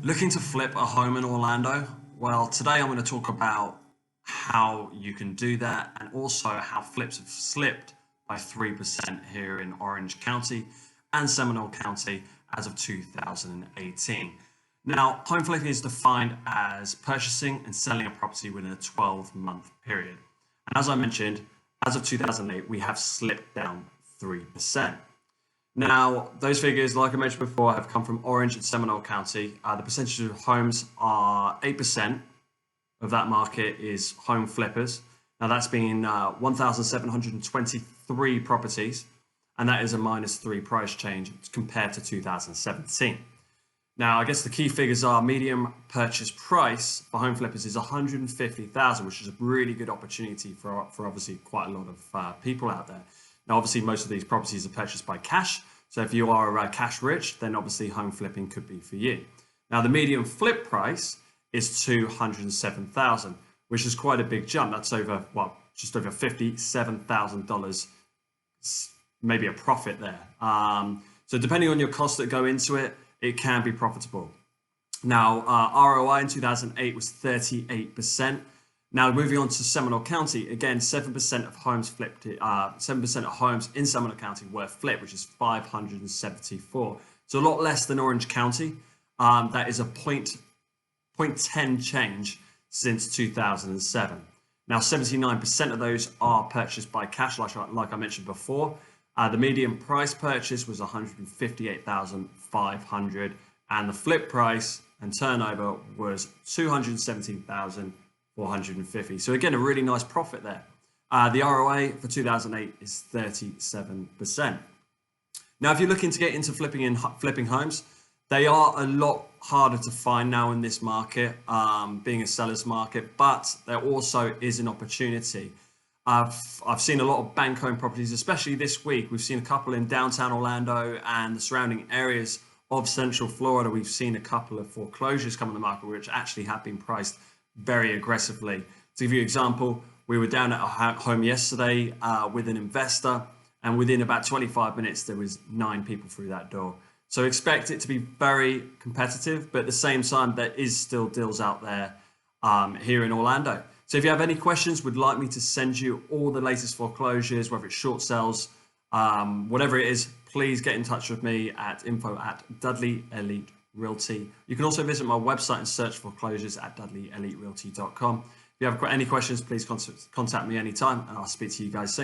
Looking to flip a home in Orlando? Well, today I'm going to talk about how you can do that and also how flips have slipped by 3% here in Orange County and Seminole County as of 2018. Now, home flipping is defined as purchasing and selling a property within a 12-month period. And as I mentioned, as of 2008, we have slipped down 3%. Now, those figures, like I mentioned before, have come from Orange and Seminole County. The percentage of homes are 8% of that market is home flippers. Now, that's been 1,723 properties, and that is a -3 price change compared to 2017. Now, I guess the key figures are median purchase price for home flippers is 150,000, which is a really good opportunity for obviously quite a lot of people out there. Now, obviously, most of these properties are purchased by cash. So if you are cash rich, then obviously home flipping could be for you. Now, the median flip price is $207,000, which is quite a big jump. That's over, well, just over $57,000, maybe a profit there. So depending on your costs that go into it, it can be profitable. Now, ROI in 2008 was 38%. Now, moving on to Seminole County, again, 7% of homes flipped. 7% of homes in Seminole County were flipped, which is 574. So a lot less than Orange County. That is a 0.10 change since 2007. Now, 79% of those are purchased by cash, like I mentioned before. The median price purchase was $158,500, and the flip price and turnover was $217,450. So again, a really nice profit there. The ROA for 2008 is 37%. Now, if you're looking to get into flipping homes, they are a lot harder to find now in this market, being a seller's market, but there also is an opportunity. I've seen a lot of bank owned properties, especially this week. We've seen a couple in downtown Orlando and the surrounding areas of Central Florida. We've seen a couple of foreclosures come on the market, which actually have been priced very aggressively. To give you an example, we were down at a home yesterday with an investor, and within about 25 minutes, there was 9 people through that door. So expect it to be very competitive, but at the same time, there is still deals out there here in Orlando. So if you have any questions, would like me to send you all the latest foreclosures, whether it's short sales, whatever it is, please get in touch with me at info@Dudley Elite Realty. You can also visit my website and search foreclosures at dudleyeliterealty.com. If you have any questions, please contact me anytime, and I'll speak to you guys soon.